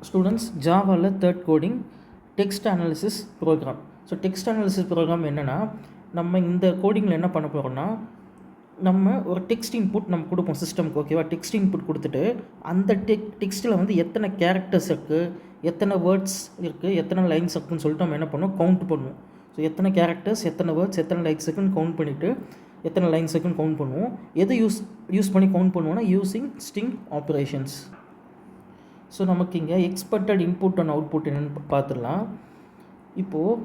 Students ஜாவாவில் third coding text analysis program. So text analysis program என்னென்னா, நம்ம இந்த கோடிங்கில் என்ன பண்ண போகிறோம்னா, நம்ம ஒரு டெக்ஸ்ட் இன்புட் நம்ம கொடுப்போம் சிஸ்டம்க்கு. ஓகேவா? டெக்ஸ்ட் இன்புட் கொடுத்துட்டு அந்த டெக்ஸ்ட்டில் வந்து எத்தனை கேரக்டர்ஸ் இருக்குது, எத்தனை வேர்ட்ஸ் இருக்குது, எத்தனை லைன்ஸ் இருக்குதுன்னு சொல்லிட்டு நம்ம என்ன பண்ணுவோம், கவுண்ட் பண்ணுவோம். ஸோ எத்தனை கேரக்டர்ஸ், எத்தனை வேர்ட்ஸ், எத்தனை லைன்ஸ் இருக்குன்னு கவுண்ட் பண்ணிவிட்டு எத்தனை லைன்ஸ் இருக்குன்னு கவுண்ட் பண்ணுவோம். எது யூஸ் பண்ணி கவுண்ட் பண்ணுவோம்னா யூஸிங் ஸ்ட்ரிங் ஆப்ரேஷன்ஸ். ஸோ நமக்கு இங்கே எக்ஸ்பெக்டட் இன்புட் அண்ட் அவுட்புட் என்னென்னு பார்த்துடலாம். இப்போது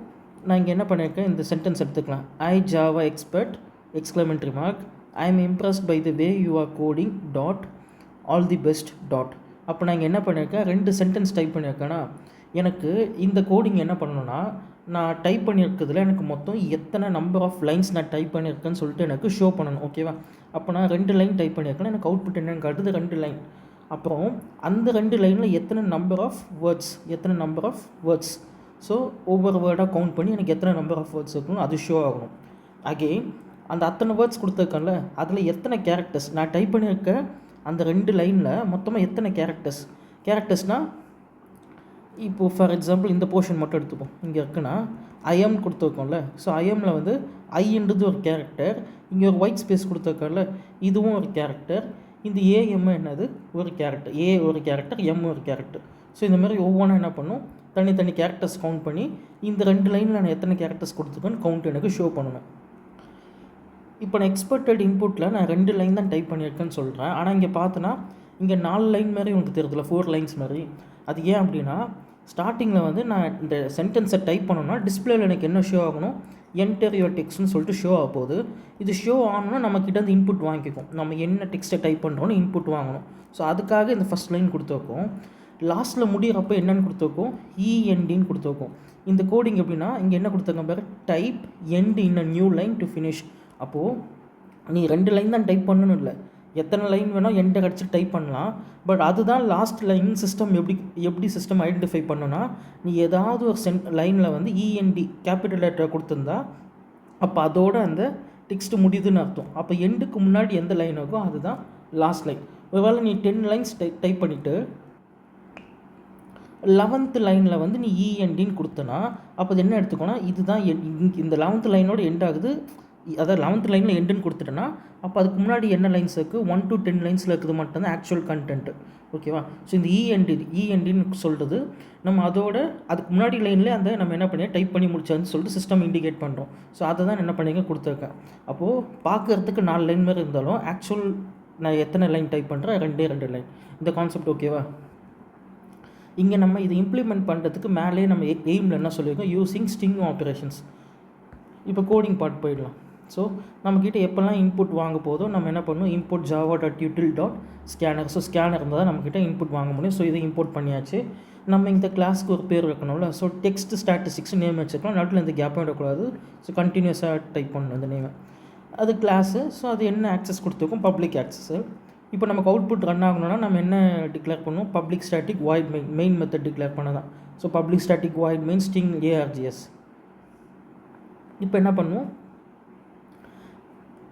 நான் இங்கே என்ன பண்ணியிருக்கேன், இந்த சென்டென்ஸ் எடுத்துக்கலாம். I Java expect exclamatory mark, I am impressed by the way you are coding dot all the best dot. அப்போ நான் இங்கே என்ன பண்ணியிருக்கேன், 2 சென்டென்ஸ் டைப் பண்ணியிருக்கேன்னா, எனக்கு இந்த கோடிங் என்ன பண்ணணும்னா, நான் டைப் பண்ணியிருக்கிறதுல எனக்கு மொத்தம் எத்தனை நம்பர் ஆஃப் லைன்ஸ் நான் டைப் பண்ணியிருக்கேன்னு சொல்லிட்டு எனக்கு ஷோ பண்ணணும். ஓகேவா? அப்போ நான் 2 லைன் டைப் பண்ணியிருக்கேன், எனக்கு அவுட்புட் என்னென்னு காட்டுது 2 லைன். அப்புறம் அந்த 2 லைனில் எத்தனை நம்பர் ஆஃப் வேர்ட்ஸ், ஸோ ஒவ்வொரு வேர்டாக கவுண்ட் பண்ணி எனக்கு எத்தனை நம்பர் ஆஃப் வேர்ட்ஸ் இருக்கணும் அது ஷோ ஆகணும். அகெயின் அந்த அத்தனை வேர்ட்ஸ் கொடுத்துருக்கேன்ல, அதில் எத்தனை கேரக்டர்ஸ் நான் டைப் பண்ணியிருக்க அந்த 2 லைனில் மொத்தமாக எத்தனை கேரக்டர்ஸ்னால், இப்போது ஃபார் எக்ஸாம்பிள் இந்த போர்ஷன் மட்டும் எடுத்துப்போம். இங்கே இருக்குன்னா ஐஎம் கொடுத்துருக்கோம்ல, ஸோ ஐஎம்மில் வந்து ஐன்றது ஒரு கேரக்டர், இங்கே ஒரு ஒயிட் ஸ்பேஸ் கொடுத்துருக்கோம்ல, இதுவும் ஒரு கேரக்டர், இந்த ஏஎம் என்னது ஒரு கேரக்டர், ஏ ஒரு கேரக்டர், எம் ஒரு கேரக்டர். ஸோ இந்த மாதிரி ஒவ்வொன்றா என்ன பண்ணும், தனி கேரக்டர்ஸ் கவுண்ட் பண்ணி இந்த 2 லைனில் நான் எத்தனை கேரக்டர்ஸ் கொடுத்துருக்கேன்னு கவுண்ட் எனக்கு ஷோ பண்ணணும். இப்போ நான் எக்ஸ்பெக்டட் இன்புட்டில் நான் 2 லைன் தான் டைப் பண்ணியிருக்கேன்னு சொல்கிறேன். ஆனால் இங்கே பார்த்தோன்னா இங்கே 4 லைன் மாதிரி உங்களுக்கு தெரியுதுல, 4 லைன்ஸ் மாதிரி. அது ஏன் அப்படின்னா, ஸ்டார்டிங்கில் வந்து நான் இந்த சென்டென்ஸை டைப் பண்ணோன்னா டிஸ்பிளேயில் எனக்கு என்ன ஷோ ஆகணும், என்டர் யுவர் டெக்ஸ்ட்னு சொல்லிட்டு ஷோ ஆக போகுது. இது ஷோ ஆகணும்னா நம்மக்கிட்ட வந்து இன்புட் வாங்கிக்கும், நம்ம என்ன டெக்ஸ்ட்டை டைப் பண்ணுறோன்னு இன்புட் வாங்கணும். ஸோ அதுக்காக இந்த ஃபஸ்ட் லைன் கொடுத்துருக்கோம். லாஸ்ட்டில் முடிகிறப்போ என்னென்னு கொடுத்துருக்கோம், இஎன்டின்னு கொடுத்துருக்கோம். இந்த கோடிங் எப்படின்னா, இங்கே என்ன கொடுத்துருக்கோம் பாரு, type end in a new line to finish. அப்போது நீ 2 லைன் தான் டைப் பண்ணணும் இல்லை, எத்தனை லைன் வேணால் எண்டை கடிச்சு டைப் பண்ணலாம். பட் அதுதான் லாஸ்ட் லைன் சிஸ்டம் எப்படி சிஸ்டம் ஐடென்டிஃபை பண்ணுன்னா, நீ ஏதாவது ஒரு லைனில் வந்து இஎன்டி கேபிட்டல் லெட்டரை கொடுத்துருந்தா அப்போ அதோட அந்த டெக்ஸ்ட் முடியுதுன்னு அர்த்தம். அப்போ எண்டுக்கு முன்னாடி எந்த லைன் இருக்கோ அதுதான் லாஸ்ட் லைன். ஒருவேளை நீ 10 லைன்ஸ் டைப் பண்ணிவிட்டு 11th லைனில் வந்து நீ இஎன்டின்னு கொடுத்தனா, அப்போ அது என்ன எடுத்துக்கோனா, இதுதான் இந்த 11th லைனோட எண்ட் ஆகுது, அதாவது 11th லைனில் எண்டுன்னு கொடுத்துட்டேன்னா அப்போ அதுக்கு முன்னாடி என்ன லைன்ஸ் இருக்குது, 1 to 10 லைன்ஸில் இருக்குது மட்டும்தான் ஆக்சுவல் கண்டென்ட்டு. ஓகேவா? ஸோ இந்த இஎன்டின்னு சொல்கிறது நம்ம அதோட அதுக்கு முன்னாடி லைனில் அந்த நம்ம என்ன பண்ணி டைப் பண்ணி முடிச்சான்னு சொல்லிட்டு சிஸ்டம் இண்டிகேட் பண்ணுறோம். ஸோ அதை தான் என்ன பண்ணிங்க கொடுத்துருக்கேன். அப்போது பார்க்குறதுக்கு 4 லைன் மாதிரி இருந்தாலும் ஆக்சுவல் நான் எத்தனை லைன் டைப் பண்ணுறேன், 2 லைன். இந்த கான்செப்ட் ஓகேவா? இங்கே நம்ம இதை இம்ப்ளிமெண்ட் பண்ணுறதுக்கு மேலே நம்ம எய்மில் என்ன சொல்லியிருக்கோம், யூஸிங் ஸ்ட்ரிங் ஆப்ரேஷன்ஸ். இப்போ கோடிங் பார்ட் போயிடலாம். ஸோ நம்மக்கிட்ட எப்போல்லாம் இன்புட் வாங்க போதோ நம்ம என்ன பண்ணுவோம், இன்புட் java.util.scanner. ஸோ ஸ்கேனர் இருந்தால் தான் நம்மக்கிட்ட இன்புட் வாங்க முடியும். ஸோ இதை இம்போர்ட் பண்ணியாச்சு. நம்ம இந்த கிளாஸ்க்கு ஒரு பேர் வைக்கணும்ல, ஸோ டெக்ஸ்ட் ஸ்டாட்டிஸ்டிக்ஸ் நேம் வச்சுக்கலாம். நடுவில் இந்த கேப்பும் விடக்கூடாது. ஸோ கண்டினியூஸாக டைப் பண்ணணும் இந்த நேமை. அது கிளாஸு. ஸோ அது என்ன ஆக்சஸ் கொடுத்துருக்கோம், பப்ளிக் ஆக்சஸ்ஸு. இப்போ நமக்கு அவுட்புட் ரன் ஆகணும்னா நம்ம என்ன டிக்ளேர் பண்ணுவோம், public static void main method declare பண்ண தான். So public static void main string args. இப்போ என்ன பண்ணுவோம்,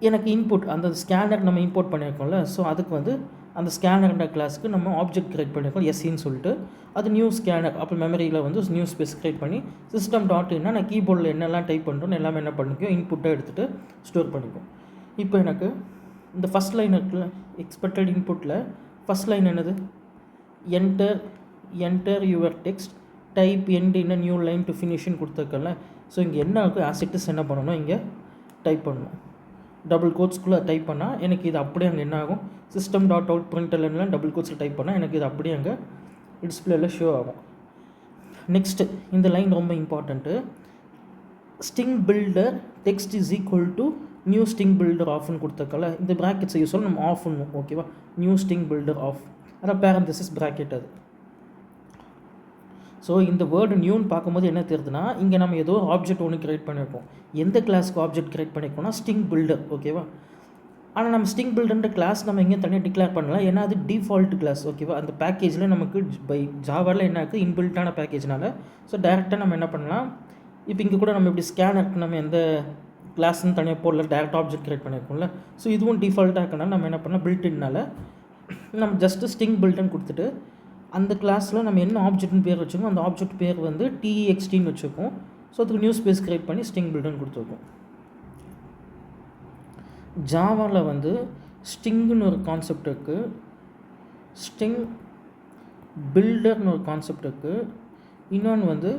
எனக்கு இன்புட் அந்த ஸ்கேனர் நம்ம இம்போர்ட் பண்ணியிருக்கோம்ல, ஸோ அதுக்கு வந்து அந்த ஸ்கேனர்ன்ற கிளாஸுக்கு நம்ம ஆப்ஜெக்ட் கிரியேட் பண்ணியிருக்கோம் எஸ்சின்னு சொல்லிட்டு. அது நியூ ஸ்கேனர், அப்போ மெமரியில் வந்து நியூ ஸ்பேஸ் கிரியேட் பண்ணி சிஸ்டம் டாட் இன்னா நான் கீபோர்டில் என்னெல்லாம் டைப் பண்ணுறோன்னு எல்லாமே என்ன பண்ணிக்கோ, இன்புட்டாக எடுத்துகிட்டு ஸ்டோர் பண்ணிக்கும். இப்போ எனக்கு இந்த ஃபஸ்ட் லைன் இருக்குல்ல, எக்ஸ்பெக்டட் இன்புட்டில் ஃபஸ்ட் லைன் என்னது, enter your text type end in a new line to ஃபினிஷ்னு கொடுத்துருக்கல. ஸோ இங்கே என்ன இருக்குது, ஆசிட்டிஸ் என்ன பண்ணணும், இங்கே டைப் பண்ணணும். டபுள் கோட்ஸ்குள்ளே டைப் பண்ணால் எனக்கு இது அப்படியே அங்கே என்ன ஆகும், சிஸ்டம் டாட் அவுட் பிரிண்டெல்லாம் டபுள் கோட்ஸில் டைப் பண்ணால் எனக்கு இது அப்படியே அங்கே டிஸ்பிளேயில் ஷோ ஆகும். நெக்ஸ்ட்டு இந்த லைன் ரொம்ப important, string builder text is equal to new string builder ஆஃப்னு கொடுத்தக்கல. இந்த ப்ராக்கெட்ஸை யூஸ் பண்ணி நம்ம ஆஃப் பண்ணுவோம். ஓகேவா? நியூ ஸ்ட்ரிங் பில்டர் ஆஃப், அதான் பேரந்தசிஸ் ப்ராக்கெட் அது. ஸோ இந்த வேர்டு நியூன்னு பார்க்கும்போது என்ன தெரியுதுன்னா, இங்கே நம்ம ஏதோ ஆப்ஜெக்ட் ஒன்று கிரியேட் பண்ணியிருக்கோம். எந்த கிளாஸ்க்கு ஆப்ஜெக்ட் கிரியேட் பண்ணியிருக்கோம்னா ஸ்ட்ரிங் பில்டர். ஓகேவா? ஆனால் நம்ம ஸ்ட்ரிங் பில்டர்ன்ற கிளாஸ் நம்ம எங்கேயும் தனியாக டிக்ளேர் பண்ணலாம், ஏன்னா அது டிஃபால்ட் கிளாஸ். ஓகேவா? அந்த பேக்கேஜில் நமக்கு பை ஜாவாவில் என்ன இருக்குது, இன்பில்ட்டான பேக்கேஜ்னால. ஸோ டேரெக்டாக நம்ம என்ன பண்ணலாம், இப்போ இங்கே கூட நம்ம இப்படி ஸ்கேனருக்கு நம்ம எந்த கிளாஸ்ன்னு தனியாக போடல, டேரெக்ட் ஆப்ஜெக்ட் கிரியேட் பண்ணியிருக்கோம்ல. ஸோ இதுவும் டிஃபால்ட்டாக இருக்கனால நம்ம என்ன பண்ணலாம், பில்ட்இன்னால நம்ம ஜஸ்ட்டு ஸ்ட்ரிங் பில்ட்னு கொடுத்துட்டு அந்த கிளாஸில் நம்ம என்ன ஆப்ஜெக்ட்னு பேர் வச்சுக்கோம், அந்த ஆப்ஜெக்ட் பேர் வந்து TEXTன்னு வச்சுருக்கோம். ஸோ அதுக்கு நியூ ஸ்பேஸ் க்ரியேட் பண்ணி ஸ்ட்ரிங் பில்டர்னு கொடுத்துருக்கோம். ஜாவாவில் வந்து ஸ்ட்ரிங்குன்னு ஒரு கான்செப்ட் இருக்குது, ஸ்ட்ரிங் பில்டர்னு ஒரு கான்செப்ட் இருக்குது, இன்னொன்று வந்து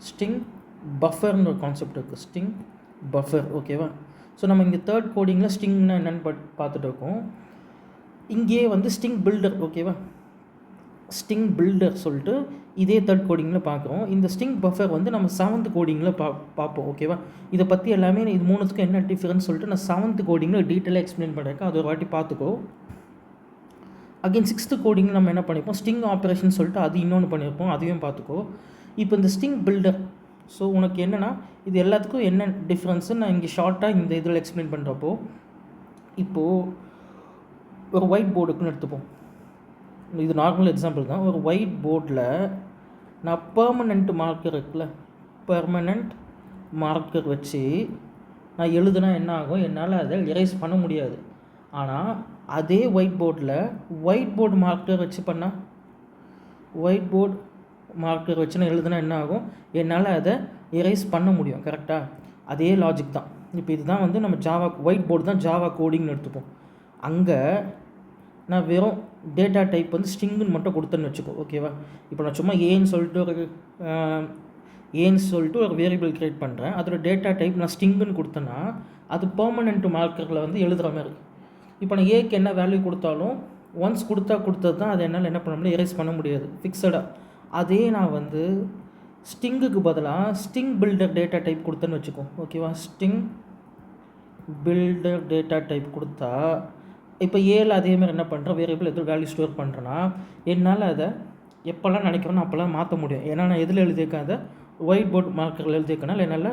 ஸ்ட்ரிங் பஃபர்னு ஒரு கான்செப்ட் இருக்குது, ஸ்ட்ரிங் பஃபர். ஓகேவா? ஸோ நம்ம இங்கே தேர்ட் கோடிங்கில் ஸ்ட்ரிங்னா என்னென்னு பார்த்துட்டு இருக்கோம். இங்கேயே வந்து ஸ்ட்ரிங் பில்டர். ஓகேவா? ஸ்ட்ரிங் பில்டர் சொல்லிட்டு இதே தேர்ட் கோடிங்கில் பார்க்குறோம். இந்த ஸ்ட்ரிங் பஃபர் வந்து நம்ம 7th கோடிங்கில் பார்ப்போம். ஓகேவா? இதை பற்றி எல்லாமே இது மூணுத்துக்கும் என்ன டிஃப்ரென்ஸ் சொல்லிட்டு நான் 7th கோடிங்கில் டீட்டெயிலாக எக்ஸ்பிளைன் பண்ணியிருக்கேன். அது ஒரு வாட்டி பார்த்துக்கோ. அகைன் 6th கோடிங் நம்ம என்ன பண்ணியிருப்போம், ஸ்ட்ரிங் ஆப்ரேஷன் சொல்லிட்டு அது இன்னொன்று பண்ணியிருப்போம், அதையும் பார்த்துக்கோ. இப்போ இந்த ஸ்ட்ரிங் பில்டர், ஸோ உனக்கு என்னென்னா இது எல்லாத்துக்கும் என்ன டிஃப்ரென்ஸு நான் இங்கே ஷார்ட்டாக இந்த இதில் எக்ஸ்பிளைன் பண்ணுறப்போ, இப்போது ஒரு ஒயிட் போர்டுக்குன்னு எடுத்துப்போம். இது நார்மல் எக்ஸாம்பிள் தான். ஒரு ஒயிட் போர்டில் நான் பெர்மனெண்ட் மார்க்கர் இருக்குல்ல, பெர்மனெண்ட் மார்க்கர் வச்சு நான் எழுதுனா என்ன ஆகும், என்னால் அதை எரேஸ் பண்ண முடியாது. ஆனால் அதே ஒயிட் போர்டில் ஒயிட் போர்டு மார்க்கர் வச்சு பண்ணால், ஒயிட் போர்டு மார்க்கர் வச்சு நான் எழுதுனா என்ன ஆகும், என்னால் அதை எரேஸ் பண்ண முடியும். கரெக்டாக? அதே லாஜிக் தான். இப்போ இதுதான் வந்து நம்ம ஜாவா ஒயிட் போர்டு தான் ஜாவா கோடிங்னு எடுத்துப்போம். அங்கே நான் வெறும் டேட்டா டைப் வந்து ஸ்ட்ரிங்குன்னு மட்டும் கொடுத்தேன்னு வச்சுக்கோ. ஓகேவா? இப்போ நான் சும்மா ஏன்னு சொல்லிட்டு ஒரு வேரியபிள் க்ரியேட் பண்ணுறேன். அதோட டேட்டா டைப் நான் ஸ்ட்ரிங்குன்னு கொடுத்தேன்னா அது பெர்மனெண்ட் மார்க்கரில் வந்து எழுதுகிற மாதிரி. இப்போ நான் ஏக்கு என்ன வேல்யூ கொடுத்தாலும் ஒன்ஸ் கொடுத்தது தான் அது என்னால் என்ன பண்ண முடியும், எரேஸ் பண்ண முடியாது ஃபிக்ஸடாக. அதே நான் வந்து ஸ்ட்ரிங்குக்கு பதிலாக ஸ்ட்ரிங் பில்டர் டேட்டா டைப் கொடுத்தேன்னு வச்சுக்கோ. ஓகேவா? ஸ்ட்ரிங் பில்டர் டேட்டா டைப் கொடுத்தா இப்போ ஏல அதேமாதிரி என்ன பண்ணுறேன், வேரியபிள் எதுவும் வேல்யூ ஸ்டோர் பண்ணுறேன்னா என்னால் அதை எப்போல்லாம் நினைக்கிறேன்னா அப்போல்லாம் மாற்ற முடியும். ஏன்னா நான் எதில் எழுதியிருக்கேன், அதை ஒயிட் போர்ட் மார்க்கரில் எழுதியிருக்கனால என்னால்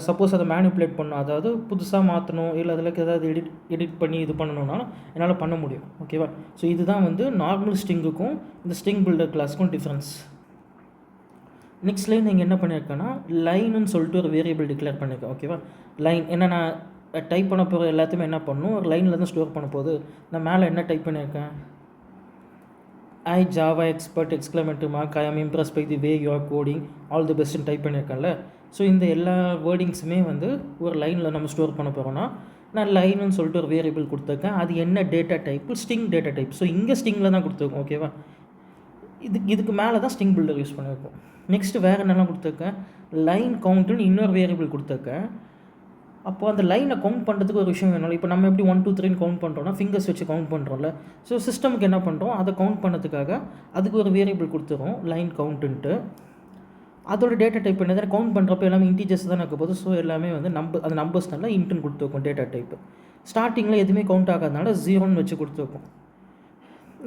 சப்போஸ் அதை மேனிப்புலேட் பண்ணணும், அதாவது புதுசாக மாற்றணும், இல்லை அதில் ஏதாவது எடிட் பண்ணி இது பண்ணணுன்னாலும் என்னால் பண்ண முடியும். ஓகேவா? ஸோ இதுதான் வந்து நார்மல் ஸ்ட்ரிங்குக்கும் இந்த ஸ்ட்ரிங் பில்டர் கிளாஸுக்கும் டிஃப்ரென்ஸ். நெக்ஸ்ட் லைன் நீங்கள் என்ன பண்ணியிருக்கேன்னா லைனுன்னு சொல்லிட்டு ஒரு வேரியபிள் டிக்ளேர் பண்ணியிருக்கேன். ஓகேவா? லைன் என்ன, நான் டைப் பண்ண போகிற எல்லாத்தையுமே என்ன பண்ணணும், ஒரு லைனில் தான் ஸ்டோர் பண்ண போகுது. நான் மேலே என்ன டைப் பண்ணியிருக்கேன், I Java expert exclamatory mark, I am impress by the way you are coding, all the பெஸ்ட்னு டைப் பண்ணியிருக்கேன்ல. ஸோ இந்த எல்லா வேர்டிங்ஸுமே வந்து ஒரு லைனில் நம்ம ஸ்டோர் பண்ண போகிறோன்னா நான் லைனுன்னு சொல்லிட்டு ஒரு வேரியபிள் கொடுத்துருக்கேன். அது என்ன data type, string data type. So இங்கே ஸ்ட்ரிங்கில் தான் கொடுத்துருக்கோம். ஓகேவா? இதுக்கு மேலே தான் ஸ்ட்ரிங் பில்டர் யூஸ் பண்ணியிருக்கோம். நெக்ஸ்ட்டு வேறு என்னெல்லாம் கொடுத்துருக்கேன், லைன் கவுண்ட்டுன்னு இன்னொரு வேரியபிள் கொடுத்துருக்கேன். அப்போ அந்த லைனை கவுண்ட் பண்ணுறதுக்கு ஒரு விஷயம் வேணும். இப்போ நம்ம எப்படி 1 2 3 கவுண்ட் பண்ணுறோம்னா ஃபிங்கர்ஸ் வச்சு கவுண்ட் பண்ணுறோம்ல. ஸோ சிஸ்டமுக்கு என்ன பண்ணுறோம், அதை கவுண்ட் பண்ணதுக்காக அதுக்கு ஒரு வேரியபிள் கொடுத்துரும், லைன் கவுண்ட்டுன்ட்டு. அதோட டேட்டா டைப் என்னது, கவுண்ட் பண்ணுறப்போ எல்லாமே இன்டீஜர்ஸ் தான் இருக்க போது. ஸோ எல்லாமே வந்து அந்த நம்பர்ஸ்னால இன்ட்டுன்னு கொடுத்துருக்கோம் டேட்டா டைப்பு. ஸ்டார்டிங்கில் எதுவுமே கவுண்ட் ஆகாதனால 0ன்னு வச்சு கொடுத்துருக்கோம்.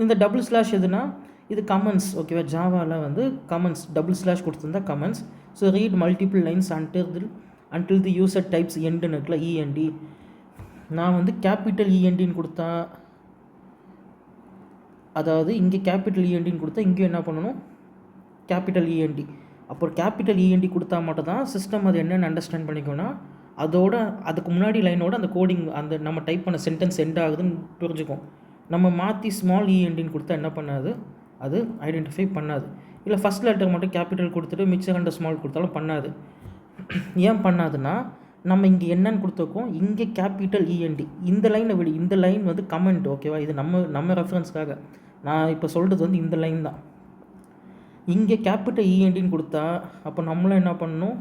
இந்த டபுள் ஸ்லாஷ் எதுனா இது கமெண்ட்ஸ். ஓகேவா? ஜாவாவில் வந்து கமெண்ட்ஸ் டபுள் ஸ்லாஷ் கொடுத்துருந்தா comments. So read multiple lines until the user types endன்னு இருக்குல்ல, END. நான் வந்து கேபிட்டல் ENDன்னு கொடுத்தா, அதாவது இங்கே கேபிட்டல் ENDன்னு கொடுத்தா இங்கே என்ன பண்ணணும், கேபிட்டல் END. அப்போ கேபிட்டல் END கொடுத்தா மட்டும் தான் சிஸ்டம் அது என்னென்னு அண்டர்ஸ்டாண்ட் பண்ணிக்கோன்னா அதுக்கு முன்னாடி லைனோட அந்த கோடிங் அந்த நம்ம டைப் பண்ண சென்டென்ஸ் எண்ட் ஆகுதுன்னு புரிஞ்சுக்கும். நம்ம மாற்றி ஸ்மால் ENDன்னு கொடுத்தா என்ன பண்ணாது, அது ஐடென்டிஃபை பண்ணாது. இல்லை ஃபஸ்ட் லெட்டர் மட்டும் கேபிட்டல் கொடுத்துட்டு மிச்சம் 2 ஸ்மால் கொடுத்தாலும் பண்ணாது. ஏன் பண்ணாதுன்னா நம்ம இங்கே என்னன்னு கொடுத்துருக்கோம், இங்கே கேபிட்டல் END. இந்த லைனை விட இந்த லைன் வந்து கமெண்ட். ஓகேவா? இது நம்ம ரெஃபரன்ஸ்க்காக நான் இப்போ சொல்கிறது வந்து இந்த லைன் தான். இங்கே கேபிட்டல் ENDன்னு கொடுத்தா அப்போ நம்மளும் என்ன பண்ணணும்,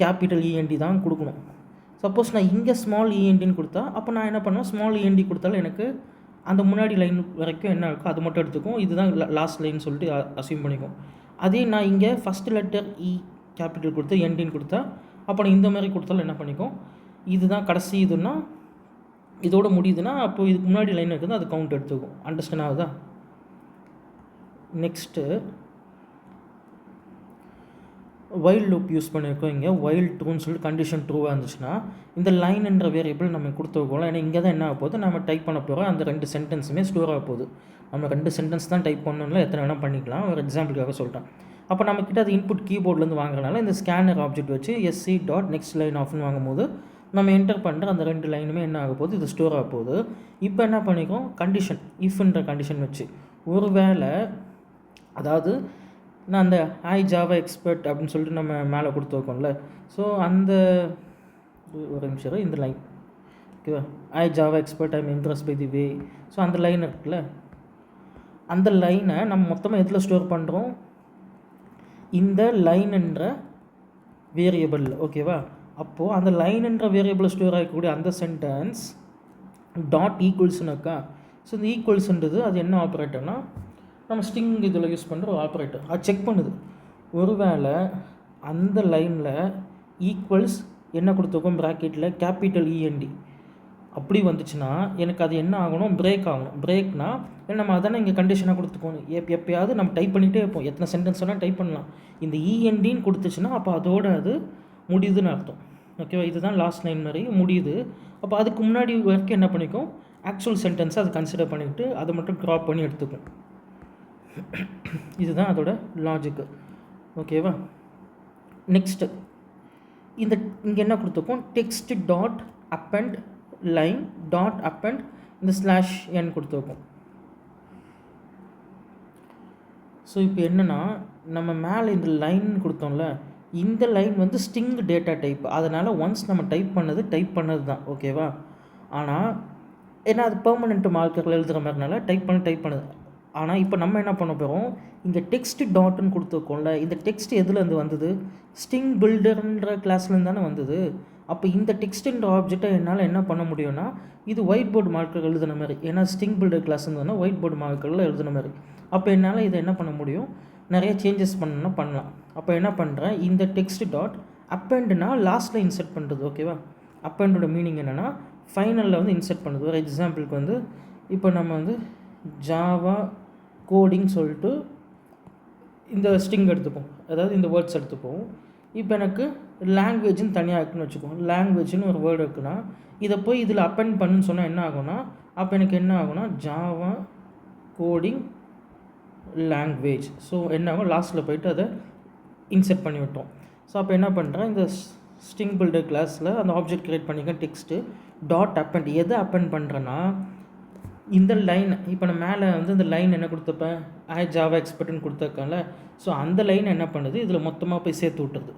கேபிட்டல் END தான் கொடுக்கணும். சப்போஸ் நான் இங்கே ஸ்மால் ENDன்னு கொடுத்தா அப்போ நான் என்ன பண்ணுவேன், ஸ்மால் END கொடுத்தாலும் எனக்கு அந்த முன்னாடி லைன் வரைக்கும் என்ன இருக்கோ அது மட்டும் எடுத்துக்கும். இதுதான் லாஸ்ட் லைன் சொல்லிட்டு அசியூம் பண்ணிக்கும். அதே நான் இங்கே ஃபஸ்ட் லெட்டர் கேபிட்டல் கொடுத்து என்டின்னு கொடுத்தா அப்போ நான் இந்த மாதிரி கொடுத்தாலும் என்ன பண்ணிக்கும், இதுதான் கடைசி இதுன்னா இதோட முடியுதுன்னா அப்போ இதுக்கு முன்னாடி லைன் இருக்குது அது கவுண்ட் எடுத்துக்கும். அண்டர்ஸ்டாண்ட் ஆகுதா? நெக்ஸ்ட்டு வைல் லூப் யூஸ் பண்ணியிருக்கோம். இங்கே வைல் ட்ரூன்னு சொல்லிட்டு கண்டிஷன் ட்ரூவாக இருந்துச்சுன்னா இந்த லைன்ன்ற வேரியபிள் நம்ம கொடுத்துருக்கோம். ஏன்னா இங்கே தான் என்ன ஆக போகுது, நம்ம டைப் பண்ண போகிறோம் அந்த 2 சென்டென்ஸுமே ஸ்டோர் ஆக போகுது. நம்ம 2 சென்டென்ஸ் தான் டைப் பண்ணணும்ல, எத்தனை வேணால் பண்ணிக்கலாம். ஒரு எக்ஸாம்பிளுக்காக சொல்லிட்டேன். அப்போ நம்மக்கிட்ட அது இன்புட் கீபோர்ட்லேருந்து வாங்குறதுனால இந்த ஸ்கேனர் ஆப்ஜெக்ட் வச்சு sc.next line ஆஃப்னு வாங்கும்போது நம்ம என்டர் பண்ணுற அந்த 2 லைனுமே என்ன ஆக போகுது, இது ஸ்டோர் ஆக போகுது. இப்போ என்ன பண்ணிக்கும், கண்டிஷன் இஃப்ன்ற கண்டிஷன் வச்சு ஒரு வேளை அதாவது நான் அந்த ஜாவா எக்ஸ்பர்ட் அப்படின்னு சொல்லிட்டு நம்ம மேலே கொடுத்துருக்கோம்ல, ஸோ அந்த ஒரு நிமிஷம் இந்த லைன் ஓகேவா, Java expert I'm impress by the way. So அந்த லைன் இருக்குல்ல, அந்த லைனை நம்ம மொத்தமாக எதில் ஸ்டோர் பண்ணுறோம், இந்த லைன் என்ற வேரியபிள். ஓகேவா, அப்போது அந்த லைன் என்ற வேரியபிள் ஸ்டோர் ஆகக்கூடிய அந்த சென்டென்ஸ் டாட் ஈக்குவல்ஸ்னுக்கா. ஸோ இந்த ஈக்குவல்ஸ்ன்றது அது என்ன ஆப்ரேட்டர்னா நம்ம ஸ்ட்ரிங் இதில் யூஸ் பண்ணுற ஒரு ஆப்ரேட்டர். அது செக் பண்ணுது ஒருவேளை அந்த லைனில் ஈக்குவல்ஸ் என்ன கொடுத்துருக்கோம் ப்ராக்கெட்டில் கேபிட்டல் இஎன்டி அப்படி வந்துச்சுன்னா எனக்கு அது என்ன ஆகணும், பிரேக் ஆகணும். பிரேக்னா நம்ம அதானே இங்கே கண்டிஷனாக கொடுத்துக்கோணும். எப்பயாவது நம்ம டைப் பண்ணிகிட்டே இருப்போம், எத்தனை சென்டென்ஸ் வேணால் டைப் பண்ணலாம். இந்த இஎன்டின்னு கொடுத்துச்சுன்னா அப்போ அதோடு அது முடியுதுன்னு அர்த்தம். ஓகேவா, இதுதான் லாஸ்ட் லைன் மாதிரி முடியுது. அப்போ அதுக்கு முன்னாடி வரைக்கும் என்ன பண்ணிக்கும், ஆக்சுவல் சென்டென்ஸை அதை கன்சிடர் பண்ணிவிட்டு அதை மட்டும் க்ராப் பண்ணி எடுத்துக்கும். இதுதான் அதோட லாஜிக்கு. ஓகேவா, நெக்ஸ்ட்டு இந்த இங்கே என்ன கொடுத்துருக்கோம், text dot append line dot append இந்த ஸ்லாஷ் என் கொடுத்துருக்கோம். ஸோ இப்போ என்னென்னா நம்ம மேலே இந்த லைன் கொடுத்தோம்ல, இந்த லைன் வந்து ஸ்ட்ரிங் டேட்டா டைப். அதனால் ஒன்ஸ் நம்ம டைப் பண்ணது தான். ஓகேவா, ஆனால் ஏன்னா அது பெர்மனெண்ட் மார்க்கரில் எழுதுகிற மாதிரினால டைப் பண்ணுது. ஆனால் இப்போ நம்ம என்ன பண்ண போகிறோம், இங்கே டெக்ஸ்ட் டாட்னு கொடுத்துருக்கோம்ல, இந்த டெக்ஸ்ட் எதுலேருந்து வந்தது, ஸ்ட்ரிங் பில்டர்ன்ற கிளாஸ்லேருந்து தானே வந்தது. அப்போ இந்த டெக்ஸ்ட்ன்ற ஆப்ஜெக்டை என்னால் என்ன பண்ண முடியும்னா, இது ஒயிட் போர்டு மார்க்கர் எழுதுன மாதிரி, ஏன்னா ஸ்ட்ரிங் பில்டர் கிளாஸ்ன்னு வந்தால் ஒயிட் போர்டு மார்க்கரில் எழுதுன மாதிரி. அப்போ என்னால் இதை என்ன பண்ண முடியும், நிறைய சேஞ்சஸ் பண்ணலாம். அப்போ என்ன பண்ணுறேன், இந்த டெக்ஸ்ட் டாட் அப்பெண்டுனா லாஸ்ட்டில் இன்சர்ட் பண்ணுறது. ஓகேவா, அப்பெண்டோட மீனிங் என்னென்னா ஃபைனலில் வந்து இன்சர்ட் பண்ணுது. ஒரு எக்ஸாம்பிளுக்கு வந்து இப்போ நம்ம வந்து ஜாவா கோடிங் சொல்லிட்டு இந்த ஸ்ட்ரிங் எடுத்துப்போம், அதாவது இந்த வேர்ட்ஸ் எடுத்துப்போம். இப்போ எனக்கு லாங்குவேஜ்னு தனியாக இருக்குன்னு வச்சுக்கோங்க. லாங்குவேஜ்னு ஒரு வேர்டு இருக்குன்னா இதை போய் இதில் அப்பெண்ட் பண்ணுன்னு சொன்னால் என்ன ஆகும்னா, அப்போ எனக்கு என்ன ஆகும்னா ஜாவா கோடிங் லாங்குவேஜ். ஸோ என்ன ஆகும், லாஸ்ட்டில் போய்ட்டு அதை இன்செர்ட் பண்ணி விட்டோம். ஸோ அப்போ என்ன பண்ணுறேன், இந்த ஸ்ட்ரிங் பில்டர் கிளாஸில் அந்த ஆப்ஜெக்ட் க்ரியேட் பண்ணிக்க டெக்ஸ்ட்டு டாட் அப்பெண்ட். எதை அப்பெண்ட் பண்ணுறேன்னா இந்த லைன், இப்போ நான் மேலே வந்து இந்த லைன் என்ன கொடுத்துப்பேன், ஜாவா எக்ஸ்பர்ட்னு கொடுத்துருக்கேன்ல. ஸோ அந்த லைன் என்ன பண்ணுது, இதில் மொத்தமாக போய் சேர்த்து விட்டுருது.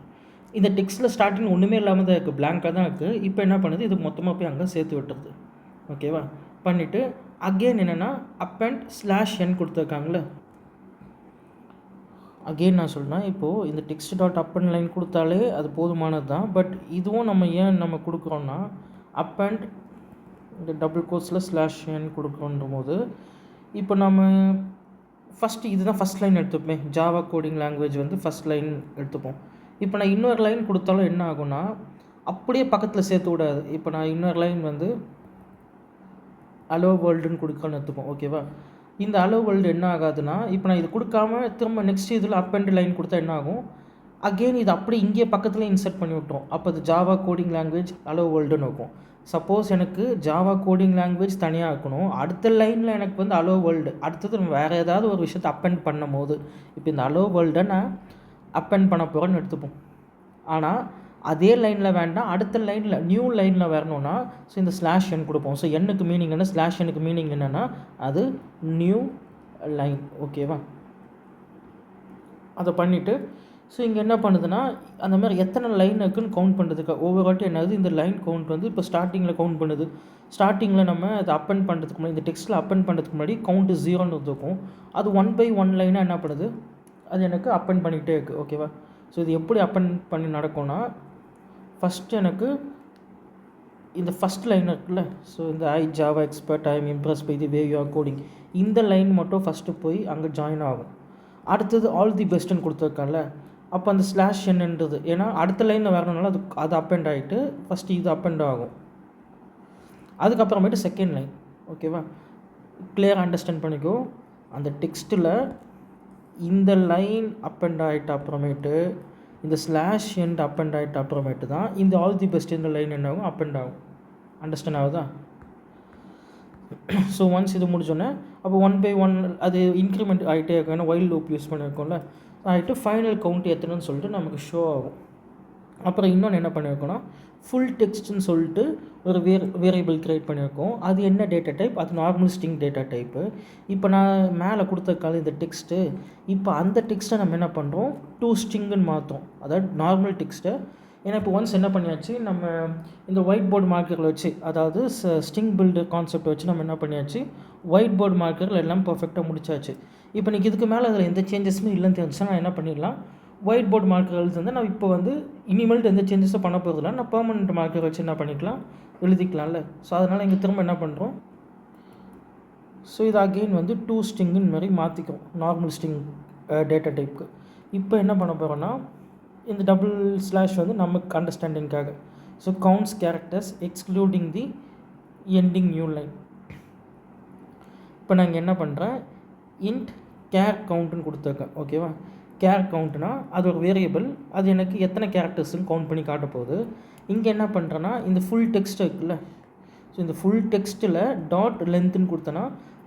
இந்த டெக்ஸ்ட்டில் ஸ்டார்டிங் ஒன்றுமே இல்லாமல் தான் இருக்குது, பிளாங்காக தான் இருக்குது. இப்போ என்ன பண்ணுது, இது மொத்தமாக போய் அங்கே சேர்த்து விட்டுருது. ஓகேவா, பண்ணிவிட்டு அகெயின் என்னென்னா அப்பெண்ட் ஸ்லாஷ் என் கொடுத்துருக்காங்களே, அகெயின் நான் சொல்கிறேன், இப்போது இந்த டெக்ஸ்ட் டாட் அப்பெண்ட் லைன் கொடுத்தாலே அது போதுமானது தான். பட் இதுவும் நம்ம கொடுக்குறோன்னா அப்பெண்ட் இந்த டபுள் கோர்ஸில் ஸ்லாஷ் என் கொடுக்குறோன்ற போது இப்போ நம்ம ஃபஸ்ட்டு இதுதான் ஃபஸ்ட் லைன் எடுத்துப்போம். ஜாவா கோடிங் லாங்குவேஜ் வந்து ஃபஸ்ட் லைன் எடுத்துப்போம். இப்போ நான் இன்னொரு லைன் கொடுத்தாலும் என்ன ஆகும்னா அப்படியே பக்கத்தில் சேர்த்து விடாது. இப்போ நான் இன்னொரு லைன் வந்து அலோ வேர்ல்டுன்னு கொடுக்கணும்னு எடுத்துப்போம். ஓகேவா, இந்த அலோ வேர்ல்டு என்ன ஆகாதுன்னா, இப்போ நான் இது கொடுக்காம திரும்ப நெக்ஸ்ட் இதில் அப்பெண்ட் லைன் கொடுத்தா என்ன ஆகும், அகெயின் இது அப்படியே இங்கே பக்கத்தில் இன்சர்ட் பண்ணி விட்ருவோம். அப்போ அது ஜாவா கோடிங் லாங்குவேஜ் அலோ வேர்ல்டுன்னு இருக்கும். சப்போஸ் எனக்கு ஜாவா கோடிங் லாங்குவேஜ் தனியாக இருக்கணும், அடுத்த லைனில் எனக்கு வந்து அலோ வேர்ல்டு, அடுத்தது நம்ம வேறு ஏதாவது ஒரு விஷயத்தை அப்பெண்ட் பண்ணும் போது இப்போ இந்த அலோ வேர்ல்டை நான் அப்பெண்ட் பண்ண போகிறேன்னு எடுத்துப்போம். ஆனால் அதே லைனில் வேண்டாம், அடுத்த லைனில் நியூ லைனில் வரணும்னா ஸோ இந்த ஸ்லாஷ் என் கொடுப்போம். ஸோ என்னுக்கு மீனிங் என்ன, ஸ்லாஷ் எனக்கு மீனிங் என்னென்னா அது நியூ லைன். ஓகேவா, அதை பண்ணிவிட்டு ஸோ இங்கே என்ன பண்ணுதுன்னா அந்த மாதிரி எத்தனை லைன் இருக்குன்னு கவுண்ட் பண்ணுறதுக்கு ஒவ்வொரு வாட்டி என்னது இந்த லைன் கவுண்ட் வந்து இப்போ ஸ்டார்டிங்கில் கவுண்ட் பண்ணுது. ஸ்டார்டிங்கில் நம்ம அதை அப்பெண்ட் பண்ணுறதுக்கு முன்னாடி இந்த டெக்ஸ்ட்டில் அப்பெண்ட் பண்ணுறதுக்கு முன்னாடி கவுண்ட் 0ன்னு இருக்கும். அது 1 by 1 லைனாக என்ன பண்ணுது, அது எனக்கு அப்பெண்ட் பண்ணிகிட்டே இருக்குது. ஓகேவா, ஸோ இது எப்படி அப்பெண்ட் பண்ணி நடக்கும்னா ஃபஸ்ட்டு எனக்கு இந்த ஃபஸ்ட் லைன் இருக்குல்ல, ஸோ இந்த Java expert I'm impress by the way you are coding, இந்த லைன் மட்டும் ஃபஸ்ட்டு போய் அங்கே ஜாயின் ஆகும். அடுத்தது ஆல் தி பெஸ்ட்டுன்னு கொடுத்துருக்கான்ல, அப்போ அந்த ஸ்லாஷ் என்னன்றது ஏன்னா அடுத்த லைனில் வரணுனால அது அப்பெண்ட் ஆகிட்டு ஃபஸ்ட்டு இது அப்பெண்ட் ஆகும். அதுக்கப்புறமேட்டு செகண்ட் லைன். ஓகேவா, கிளியராக அண்டர்ஸ்டாண்ட் பண்ணிக்கோ. அந்த டெக்ஸ்ட்டில் இந்த லைன் அப்பெண்ட் ஆகிட்ட அப்புறமேட்டு இந்த ஸ்லாஷ் எண்ட் அப்பெண்ட் ஆகிட்ட அப்புறமேட்டு தான் இந்த ஆல் தி பெஸ்ட் இந்த லைன் என்ன ஆகும், அப்பெண்ட் ஆகும். அண்டர்ஸ்டாண்ட் ஆகுதா? ஸோ ஒன்ஸ் இது முடிச்சோன்னே அப்போ 1 by 1 அது இன்க்ரிமெண்ட் ஆகிட்டே இருக்கும். ஏன்னா வைல் லூப் யூஸ் பண்ணியிருக்கோம்ல, ஆகிட்டு ஃபைனல் கவுண்ட் எத்தனைன்னு சொல்லிட்டு நமக்கு ஷோ ஆகும். அப்புறம் இன்னொன்று என்ன பண்ணியிருக்கோன்னா ஃபுல் டெக்ஸ்ட்னு சொல்லிட்டு ஒரு வேரியபிள் க்ரியேட் பண்ணியிருக்கோம். அது என்ன டேட்டா டைப்? அது நார்மல் ஸ்ட்ரிங் டேட்டா டைப்பு. இப்போ நான் மேலே கொடுத்தக்கால இந்த டெக்ஸ்ட்டு, இப்போ அந்த டெக்ஸ்ட்டை நம்ம என்ன பண்ணுறோம், டூ ஸ்ட்ரிங்குன்னு மாற்றுறோம். அதாவது நார்மல் டெக்ஸ்ட்டை. ஏன்னா இப்போ ஒன்ஸ் என்ன பண்ணியாச்சு, நம்ம இந்த ஒயிட் போர்டு மார்க்கரில் வச்சு, அதாவது ஸ்ட்ரிங் பில்டு கான்செப்ட் வச்சு நம்ம என்ன பண்ணியாச்சு, ஒயிட் போர்டு மார்க்கரில் எல்லாம் பர்ஃபெக்டாக முடிச்சாச்சு. இப்போ எனக்கு இதுக்கு மேலே அதில் எந்த சேஞ்சஸுமே இல்லைன்னு தெரிஞ்சுன்னா நான் என்ன பண்ணிடலாம், ஒயிட் போர்டு மார்க்கர் எழுதுந்து நான் இப்போ வந்து இனிமேல்ட்டு எந்த சேஞ்சஸும் பண்ண போகிறதில்ல, நான் பெர்மனெண்ட் மார்க்கர் வச்சு என்ன பண்ணிக்கலாம், எழுதிக்கலாம்ல. ஸோ அதனால் இங்கே திரும்ப என்ன பண்ணுறோம், ஸோ இது அகெயின் வந்து டூ ஸ்ட்ரிங்குன்னு மாதிரி மாற்றிக்கிறோம் நார்மல் ஸ்ட்ரிங் டேட்டா டைப்புக்கு. இப்போ என்ன பண்ண போகிறோன்னா, இந்த டபுள் ஸ்லாஷ் வந்து நமக்கு அண்டர்ஸ்டாண்டிங்காக. ஸோ கவுண்ட்ஸ் கேரக்டர்ஸ் எக்ஸ்க்ளூடிங் தி எண்டிங் நியூ லைன். இப்போ நான் இங்கே என்ன பண்ணுறேன், இன்ட் கேர் கவுண்ட்டுன்னு கொடுத்துருக்கேன். ஓகேவா, கேர் கவுண்ட்னா அது ஒரு வேரியபிள், அது எனக்கு எத்தனை கேரக்டர்ஸ்ன்னு கவுண்ட் பண்ணி காட்ட போகுது. இங்கே என்ன பண்ணுறேன்னா, இந்த ஃபுல் டெக்ஸ்ட் இருக்குல்ல, ஸோ இந்த ஃபுல் டெக்ஸ்ட்டில் டாட் லென்த்துன்னு கொடுத்தனா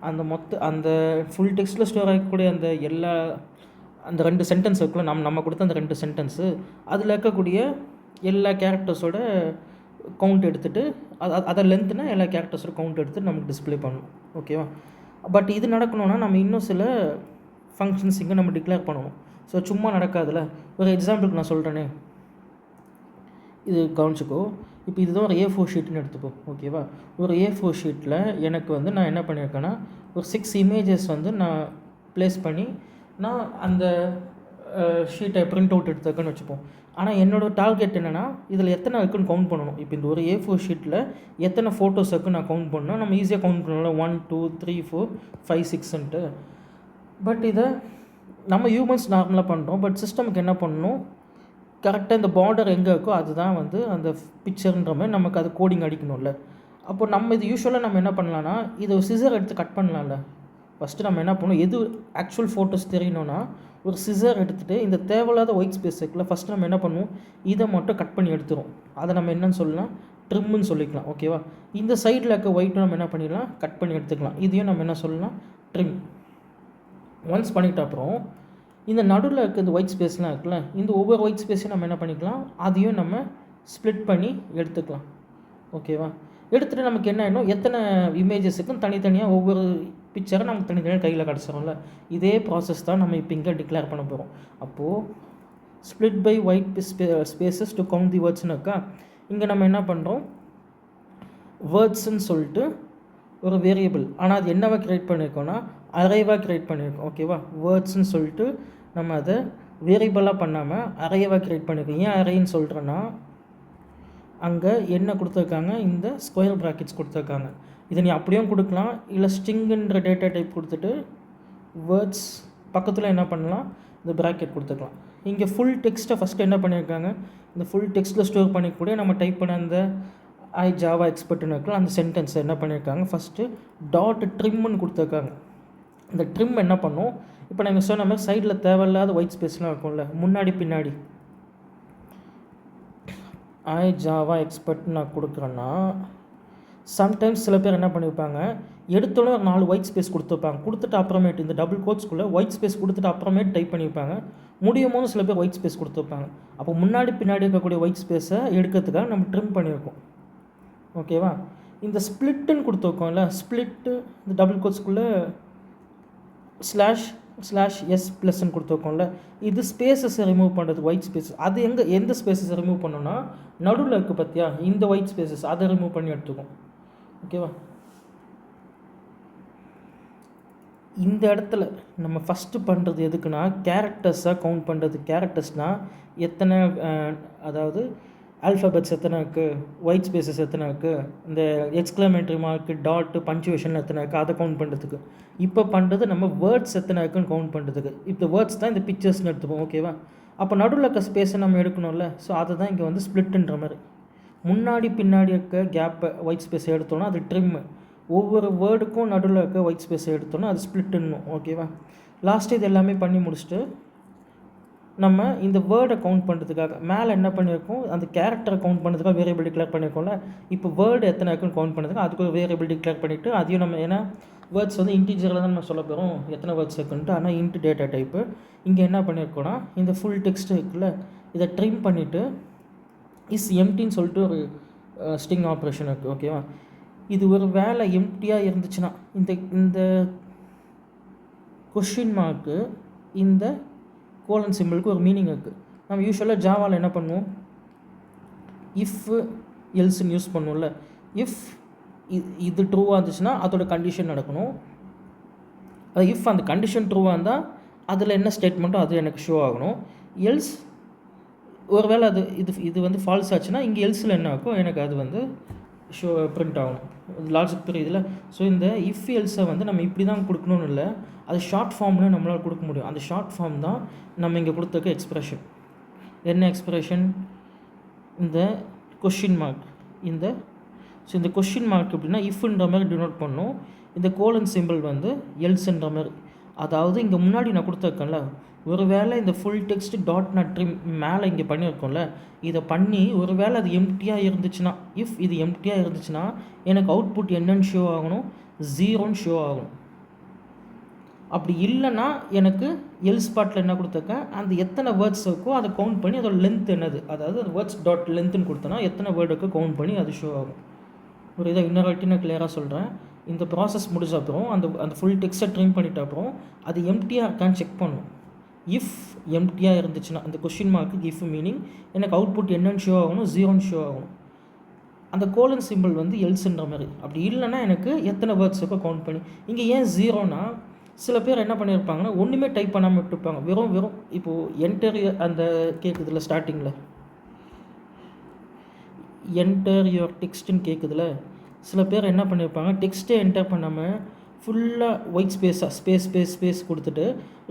அந்த ஃபுல் டெக்ஸ்ட்டில் ஸ்டோர் ஆகக்கூடிய அந்த 2 சென்டென்ஸ் இருக்குல்ல, நம்ம கொடுத்த அந்த 2 சென்டென்ஸு, அதில் இருக்கக்கூடிய எல்லா கேரக்டர்ஸோட கவுண்ட் எடுத்துகிட்டு அதை லென்த்துனா எல்லா கேரக்டர்ஸோட கவுண்ட் எடுத்துகிட்டு நமக்கு டிஸ்பிளே பண்ணணும். ஓகேவா, பட் இது நடக்கணும்னா நம்ம இன்னும் சில ஃபங்க்ஷன்ஸ் இங்கே நம்ம டிக்ளேர் பண்ணணும். ஸோ சும்மா நடக்காதுல்ல. ஒரு எக்ஸாம்பிளுக்கு நான் சொல்கிறேனே, இது கவனிச்சுக்கோ. இப்போ இதுதான் ஒரு A4 ஷீட்னு எடுத்துப்போம். ஓகேவா, ஒரு A4 ஷீட்டில் எனக்கு வந்து நான் என்ன பண்ணியிருக்கேன்னா, ஒரு 6 இமேஜஸ் வந்து நான் ப்ளேஸ் பண்ணி நான் அந்த ஷீட்டை பிரிண்ட் அவுட் எடுத்துக்கன்னு வச்சுப்போம். ஆனால் என்னோடய டார்கெட் என்னென்னா, இதில் எத்தனை இருக்குன்னு கவுண்ட் பண்ணணும். இப்போ இந்த ஒரு A4 ஷீட்டில் எத்தனை ஃபோட்டோஸ் இருக்குன்னு நான் கவுண்ட் பண்ணால் நம்ம ஈஸியாக கவுண்ட் பண்ணல, 1 2 3 4 5 6ன்ட்டு. பட் இதை நம்ம ஹியூமன்ஸ் நார்மலாக பண்ணுறோம். பட் சிஸ்டமுக்கு என்ன பண்ணணும், கரெக்டாக இந்த பார்டர் எங்கே இருக்கோ அதுதான் வந்து அந்த பிக்சர்ன்ற மாதிரி நமக்கு அது கோடிங் அடிக்கணும்ல. அப்போ நம்ம இது யூஸ்வலாக நம்ம என்ன பண்ணலான்னா, இதை ஒரு சிசர் எடுத்து கட் பண்ணலாம்ல. ஃபஸ்ட்டு நம்ம என்ன பண்ணணும், எது ஆக்சுவல் ஃபோட்டோஸ் தெரியணும்னா, ஒரு சிசர் எடுத்துகிட்டு இந்த தேவையில்லாத ஒயிட் ஸ்பேஸ் இருக்குல்ல, ஃபஸ்ட்டு நம்ம என்ன பண்ணுவோம், இதை மட்டும் கட் பண்ணி எடுத்துரும். அதை நம்ம என்னன்னு சொல்லலாம், ட்ரிம்முன்னு சொல்லிக்கலாம். ஓகேவா, இந்த சைடில் இருக்க ஒயிட்டும் நம்ம என்ன பண்ணிடலாம், கட் பண்ணி எடுத்துக்கலாம். இதையும் நம்ம என்ன சொல்லலாம், ட்ரிம். ஒன்ஸ் பண்ணிட்ட அப்புறம் இந்த நடுவில் இருக்க இந்த ஒயிட் ஸ்பேஸ்லாம் இருக்குல்ல, இந்த ஒவ்வொரு ஒயிட் ஸ்பேஸையும் நம்ம என்ன பண்ணிக்கலாம், அதையும் நம்ம ஸ்ப்ளிட் பண்ணி எடுத்துக்கலாம். ஓகேவா, எடுத்துகிட்டு நமக்கு என்ன ஆகிடும், எத்தனை இமேஜஸுக்கும் தனித்தனியாக ஒவ்வொரு பிக்சரை நமக்கு தனித்தனியாக கையில் கிடச்சிடும்ல. இதே ப்ராசஸ் தான் நம்ம இப்போ இங்கே டிக்ளேர் பண்ண போகிறோம். அப்போது split by white spaces to count the வேர்ட்ஸ்னுக்கா, இங்கே நம்ம என்ன பண்ணுறோம், வேர்ட்ஸ்ன்னு சொல்லிட்டு ஒரு வேரியபிள், ஆனால் அது என்னவா க்ரியேட் பண்ணியிருக்கோன்னா அரேவாக க்ரியேட் பண்ணியிருக்கோம். ஓகேவா, வேர்ட்ஸ்ன்னு சொல்லிட்டு நம்ம அதை வேரியபிளாக பண்ணாமல் அரேவாக க்ரியேட் பண்ணியிருக்கோம். ஏன் அரேன்னு சொல்கிறேன்னா, அங்கே என்ன கொடுத்துருக்காங்க, இந்த ஸ்கொயர் ப்ராக்கெட்ஸ் கொடுத்துருக்காங்க. இதை நீ அப்படியும் கொடுக்கலாம், இல்லை ஸ்ட்ரிங்குன்ற டேட்டா டைப் கொடுத்துட்டு வேர்ட்ஸ் பக்கத்தில் என்ன பண்ணலாம், இந்த ப்ராக்கெட் கொடுத்துக்கலாம். இங்கே ஃபுல் டெக்ஸ்ட்டை ஃபஸ்ட்டு என்ன பண்ணியிருக்காங்க, இந்த ஃபுல் டெக்ஸ்ட்டில் ஸ்டோர் பண்ணிக்கூட நம்ம டைப் பண்ண அந்த ஜாவா எக்ஸ்பர்ட்னு இருக்கலாம், அந்த சென்டென்ஸை என்ன பண்ணியிருக்காங்க, ஃபஸ்ட்டு டாட் ட்ரிம்னு கொடுத்துருக்காங்க. இந்த ட்ரிம் என்ன பண்ணும், இப்போ நாங்கள் சொன்ன மாதிரி சைடில் தேவையில்லாத ஒயிட் ஸ்பேஸ்லாம் இருக்கும்ல, முன்னாடி பின்னாடி ஜாவா எக்ஸ்பர்ட்னு நான் கொடுக்குறேன்னா, சம்டைம்ஸ் சில பேர் என்ன பண்ணியிருப்பாங்க, எடுத்தோடனே ஒரு 4 ஒயிட் ஸ்பேஸ் கொடுத்துருப்பாங்க, கொடுத்துட்டு அப்புறமேட்டு இந்த டபுள் கோட்ஸ்குள்ளே ஒயிட் ஸ்பேஸ் கொடுத்துட்டு அப்புறமேட்டு டைப் பண்ணியிருப்பாங்க. முடியும் போது சில பேர் ஒயிட் ஸ்பேஸ் கொடுத்துருப்பாங்க. அப்போ முன்னாடி பின்னாடி இருக்கக்கூடிய ஒயிட் ஸ்பேஸை எடுக்கிறதுக்காக நம்ம ட்ரிம் பண்ணியிருக்கோம். ஓகேவா, இந்த ஸ்ப்ளிட்டுன்னு கொடுத்துருக்கோம்ல, ஸ்ப்ளிட்டு இந்த டபுள் கோட்ஸ்குள்ளே //s ப்ளஸ்ன்னு கொடுத்துருக்கோம்ல, இது ஸ்பேஸஸை ரிமூவ் பண்ணுறது, ஒயிட் ஸ்பேஸ். அது எந்த ஸ்பேஸஸை ரிமூவ் பண்ணோன்னா, நடுவில் இருக்குது பார்த்தியா இந்த ஒயிட் ஸ்பேஸஸ், அதை ரிமூவ் பண்ணி எடுத்துக்கும். ஓகேவா, இந்த இடத்துல நம்ம ஃபஸ்ட்டு பண்ணுறது எதுக்குன்னா, கேரக்டர்ஸாக கவுண்ட் பண்ணுறது. கேரக்டர்ஸ்னால் எத்தனை, அதாவது ஆல்ஃபபெட்ஸ் எத்தனை இருக்குது, ஒயிட் ஸ்பேஸஸ் எத்தனை இருக்குது, இந்த எக்ஸ்க்ளமேட்டரி மார்க்கு, டாட்டு, பஞ்சுவேஷன் எத்தனை இருக்குது, அதை கவுண்ட் பண்ணுறதுக்கு. இப்போ பண்ணுறது நம்ம வேர்ட்ஸ் எத்தனை இருக்குன்னு கவுண்ட் பண்ணுறதுக்கு. இப்போ வேர்ட்ஸ் தான் இந்த பிக்சர்ஸ்னு எடுத்துப்போம். ஓகேவா, அப்போ நடுவில் இருக்க ஸ்பேஸை நம்ம எடுக்கணும்ல. ஸோ அதை தான் இங்கே வந்து ஸ்ப்ளிட்டுன்ற மாதிரி, முன்னாடி பின்னாடி இருக்க கேப்பை ஒயிட் ஸ்பேஸை எடுத்தோன்னா அது ட்ரிம்மு, ஒவ்வொரு வேர்டுக்கும் நடுவில் இருக்க ஒயிட் ஸ்பேஸை எடுத்தோன்னா அது ஸ்ப்ளிட்டுன்னு. ஓகேவா, லாஸ்ட்டு இது எல்லாமே பண்ணி முடிச்சுட்டு நம்ம இந்த வேர்டை கவுண்ட் பண்ணுறதுக்காக மேலே என்ன பண்ணியிருக்கோம், அந்த கேரக்டரை கவுண்ட் பண்ணுறதுக்காக வேரியபிள் டிக்ளேர் பண்ணியிருக்கோம்ல. இப்போ வேர்டு எத்தனை இருக்குன்னு கவுண்ட் பண்ணுறதுக்கு அதுக்கு ஒரு வேரியபிள் டிக்ளேர் பண்ணிவிட்டு அதையும் நம்ம, ஏன்னா வேர்ட்ஸ் வந்து இன்டீஜரில் தான் நம்ம சொல்ல போகிறோம் எத்தனை வேர்ட்ஸ் இருக்குன்ட்டு. ஆனால் இன்ட் டேட்டா டைப்பு இங்கே என்ன பண்ணியிருக்கோன்னா, இந்த ஃபுல் டெக்ஸ்ட் இருக்குல்ல, இதை ட்ரிம் பண்ணிவிட்டு இஸ் எம்டின்னு சொல்லிட்டு ஒரு ஸ்ட்ரிங் ஆப்ரேஷன் இருக்குது. ஓகேவா, இது ஒரு வேலை எம்டியாக இருந்துச்சுன்னா இந்த இந்த கொஷின் மார்க்கு இந்த கோலன் சிம்பிளுக்கு ஒரு மீனிங் இருக்குது. நம்ம யூஸ்வலாக ஜாவாவில் என்ன பண்ணுவோம், இஃப் எல்ஸ்ன்னு யூஸ் பண்ணுவோம்ல. இஃப் இது ட்ரூவாக இருந்துச்சுன்னா அதோட கண்டிஷன் நடக்கணும். அது இஃப் அந்த கண்டிஷன் ட்ரூவாக இருந்தால் அதில் என்ன ஸ்டேட்மெண்ட்டோ அது எனக்கு ஷோ ஆகணும். எல்ஸ் ஒரு வேளை அது இது வந்து ஃபால்ஸ் ஆச்சுன்னா இங்கே எல்ஸில் என்ன ஆகும், எனக்கு அது வந்து ஷோ பிரிண்ட் ஆகணும். லாஜிக் புரியுதுல. ஸோ இந்த இஃப் எல்ஸை வந்து நம்ம இப்படி தான் கொடுக்கணும்னு இல்லை, அது ஷார்ட் ஃபார்மில் நம்மளால் கொடுக்க முடியும். அந்த ஷார்ட் ஃபார்ம் தான் நம்ம இங்கே கொடுத்துருக்க எக்ஸ்ப்ரெஷன். என்ன எக்ஸ்ப்ரெஷன், இந்த கொஷின் மார்க் ஸோ இந்த கொஷின் மார்க் எப்படின்னா இஃப்ன்ற மாதிரி டினோட் பண்ணும். இந்த கோலன் சிம்பிள் வந்து எல்ஸ்ன்ற மாதிரி. அதாவது இங்கே முன்னாடி நான் கொடுத்துருக்கேன்ல, ஒரு வேளை இந்த ஃபுல் டெக்ஸ்ட் டாட் நட்ரி மேலே இங்கே பண்ணியிருக்கோம்ல, இதை பண்ணி ஒரு வேளை அது எம்டியாக இருந்துச்சுன்னா, இஃப் இது எம்டியாக இருந்துச்சுன்னா எனக்கு அவுட்புட் என்னன்னு ஷோ ஆகணும், 0ன்னு ஷோ ஆகணும். அப்படி இல்லைன்னா எனக்கு எல்ஸ் பார்ட்டில் என்ன கொடுத்துருக்கேன், அந்த எத்தனை வேர்ட்ஸ் இருக்கோ அதை கவுண்ட் பண்ணி அதோட லென்த் என்னது, அதாவது அந்த வேர்ட்ஸ் டாட் லென்த்துன்னு கொடுத்தோன்னா எத்தனை வேர்டுக்கு கவுண்ட் பண்ணி அது ஷோ ஆகும். ஒரு இதை இன்னொரு வாட்டி நான் கிளியராக சொல்கிறேன். இந்த ப்ராசஸ் முடிச்ச அப்புறம் அந்த ஃபுல் டெக்ஸ்ட்டை ட்ரிம் பண்ணிட்ட அப்புறம் அது எம்டியாக இருக்கான்னு செக் பண்ணணும். இஃப் எம்டியாக இருந்துச்சுன்னா அந்த கொஷின் மார்க்கு இஃப் மீனிங் எனக்கு அவுட்புட் என்னன்னு ஷோ ஆகணும், 0ன்னு ஷோ ஆகணும். அந்த கோலன் சிம்பிள் வந்து எல்ஸ்ன்ற மாதிரி. அப்படி இல்லைன்னா எனக்கு எத்தனை வேர்ட்ஸ் இருக்கோ கவுண்ட் பண்ணி. இங்கே ஏன் 0னா, சில பேர் என்ன பண்ணியிருப்பாங்கன்னா ஒன்றுமே டைப் பண்ணாமல் விட்டுருப்பாங்க. வெறும் இப்போது என்டர் அந்த கேட்குதுல ஸ்டார்டிங்கில் என்டர் யுவர் டெக்ஸ்ட்டுன்னு கேட்குதுல, சில பேர் என்ன பண்ணியிருப்பாங்க டெக்ஸ்ட்டே என்டர் பண்ணாமல் ஃபுல்லாக ஒயிட் ஸ்பேஸ் கொடுத்துட்டு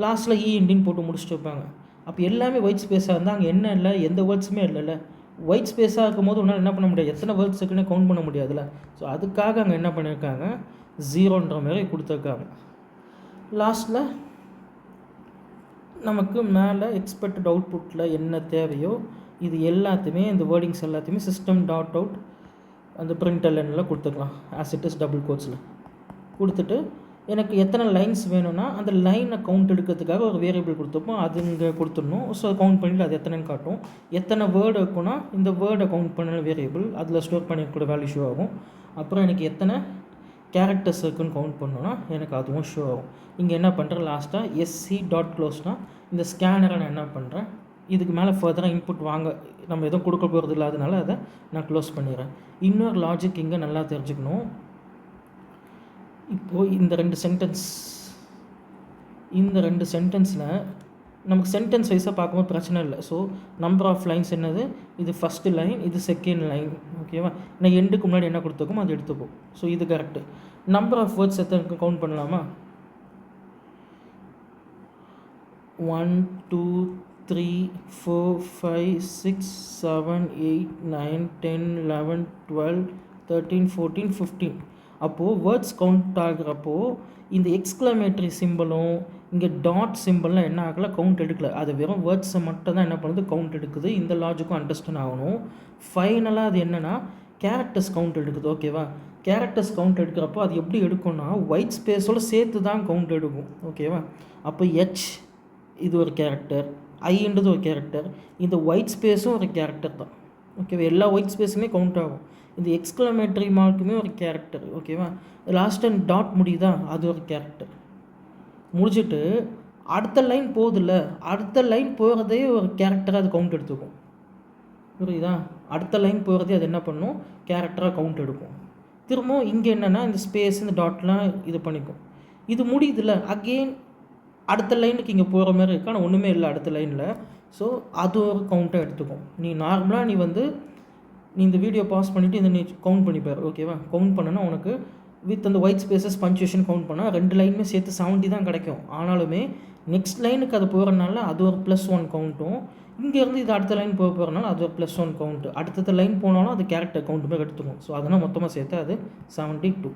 லாஸ்ட்டில் இண்டின்னு போட்டு முடிச்சுட்டு இருப்பாங்க. அப்போ எல்லாமே ஒயிட் ஸ்பேஸாக இருந்தால் அங்கே என்ன இல்லை, எந்த வேர்ட்ஸுமே இல்லைல்ல. ஒயிட் ஸ்பேஸாக இருக்கும் போது ஒன்றால் என்ன பண்ண முடியாது, எத்தனை வேர்ட்ஸ் இருக்குன்னு கவுண்ட் பண்ண முடியாதுல்ல. ஸோ அதுக்காக அங்கே என்ன பண்ணியிருக்காங்க, 0ன்ற மாதிரி கொடுத்துருக்காங்க. லாஸ்ட்டில் நமக்கு மேலே எக்ஸ்பெக்டட் அவுட்புட்டில் என்ன தேவையோ இது எல்லாத்தையுமே, இந்த வேர்டிங்ஸ் எல்லாத்தையுமே சிஸ்டம் டாட் அவுட் அந்த பிரிண்டெல்லாம் கொடுத்துக்கலாம். ஆஸ் இட் இஸ் டபுள் கோட்ஸில் கொடுத்துட்டு எனக்கு எத்தனை லைன்ஸ் வேணும்னா அந்த லைனை கவுண்ட் எடுக்கிறதுக்காக ஒரு வேரியபிள் கொடுத்துப்போம், அது இங்கே கொடுத்துடணும். ஸோ கவுண்ட் பண்ணிட்டு அது எத்தனைன்னு காட்டும். எத்தனை வேர்டு இருக்குன்னா இந்த வேர்டை கவுண்ட் பண்ண வேரியபிள் அதில் ஸ்டோர் பண்ணிக்கூட வேல்யூ ஷோ ஆகும். அப்புறம் எனக்கு எத்தனை கேரக்டர்ஸ் இருக்குன்னு கவுண்ட் பண்ணோன்னா எனக்கு அதுவும் ஷோ ஆகும். இங்கே என்ன பண்ணுறேன், லாஸ்ட்டாக எஸ்சி டாட் க்ளோஸ்னால் இந்த ஸ்கேனரை நான் என்ன பண்ணுறேன், இதுக்கு மேலே ஃபர்தராக இன்புட் வாங்க நம்ம எதுவும் கொடுக்க போகிறது இல்லாதனால அதை நான் க்ளோஸ் பண்ணிடுறேன். இன்னொரு லாஜிக் இங்கே நல்லா தெரிஞ்சுக்கணும். இப்போது இந்த ரெண்டு சென்டென்ஸில் நமக்கு சென்டென்ஸ் வைஸாக பார்க்கும்போது பிரச்சனை இல்லை. ஸோ நம்பர் ஆஃப் லைன்ஸ் என்னது, இது ஃபஸ்ட்டு லைன், இது செகண்ட் லைன். ஓகேவா, நான் எண்டுக்கு முன்னாடி என்ன கொடுத்துருக்கோமோ அது எடுத்துப்போம். ஸோ இது கரெக்டு. நம்பர் ஆஃப் வேர்ட்ஸ் எத்தனை கவுண்ட் பண்ணலாமா, 1 2 3 4 5 6 7 8 9 10 11 12 13 14 15. அப்போது வேர்ட்ஸ் கவுண்ட் ஆகிறப்போ இந்த எக்ஸ்க்ளமேட்டரி சிம்பிளும் இங்கே டாட் சிம்பிள்லாம் என்ன ஆகலை, கவுண்ட் எடுக்கலை. அது வெறும் வேர்ட்ஸை மட்டும் தான் என்ன பண்ணுது, கவுண்ட் எடுக்குது. இந்த லாஜிக்கும் அண்டர்ஸ்டாண்ட் ஆகணும். ஃபைனலாக அது என்னென்னா கேரக்டர்ஸ் கவுண்ட் எடுக்குது. ஓகேவா, கேரக்டர்ஸ் கவுண்ட் எடுக்கிறப்போ அது எப்படி எடுக்கும்னா ஒயிட் ஸ்பேஸோடு சேர்த்து தான் கவுண்ட் எடுக்கும். ஓகேவா, அப்போ ஹெச் இது ஒரு கேரக்டர், ஐன்றது ஒரு கேரக்டர், இந்த ஒயிட் ஸ்பேஸும் ஒரு கேரக்டர் தான். ஓகேவா, எல்லா ஒயிட் ஸ்பேஸுமே கவுண்ட் ஆகும். இந்த எக்ஸ்க்ளமேட்டரி மார்க்குமே ஒரு கேரக்டர். ஓகேவா, லாஸ்ட் அண்ட் டாட் முடியுதா, அது ஒரு கேரக்டர். முடிச்சுட்டு அடுத்த லைன் போகுதில்ல, அடுத்த லைன் போகிறதே ஒரு கேரக்டராக அது கவுண்ட் எடுத்துக்கும். புரியுதா, அடுத்த லைன் போகிறதே அது என்ன பண்ணும், கேரக்டராக கவுண்ட் எடுக்கும். திரும்பவும் இங்கே என்னென்னா இந்த ஸ்பேஸ் இந்த டாட்லாம் இது பண்ணிக்கும். இது முடியுதுல்ல, அகெயின் அடுத்த லைனுக்கு இங்கே போகிற மாதிரி இருக்குது, ஆனால் ஒன்றுமே இல்லை அடுத்த லைனில். ஸோ அது ஒரு கவுண்ட்டாக எடுத்துக்கும். நீ நார்மலாக நீ இந்த வீடியோ பாஸ் பண்ணிவிட்டு இதை நீ கவுண்ட் பண்ணிப்பார். ஓகேவா, கவுண்ட் பண்ணனா உனக்கு வித் அந்த ஒயிட் ஸ்பேசஸ் பஞ்சுவேஷன் கவுண்ட் பண்ணால் 2 லைனுமே சேர்த்து 70 தான் கிடைக்கும். ஆனாலுமே நெக்ஸ்ட் லைனுக்கு அது போகிறனால அது ஒரு +1 கவுண்ட்டும், இங்கேருந்து இது அடுத்த லைன் போகிறனால அது ஒரு +1 கவுண்ட்டு. அடுத்த லைன் போனாலும் அது கேரக்டர் கவுண்ட்டுமே எடுத்துக்கும். ஸோ அதனால் மொத்தமாக சேர்த்து அது 72.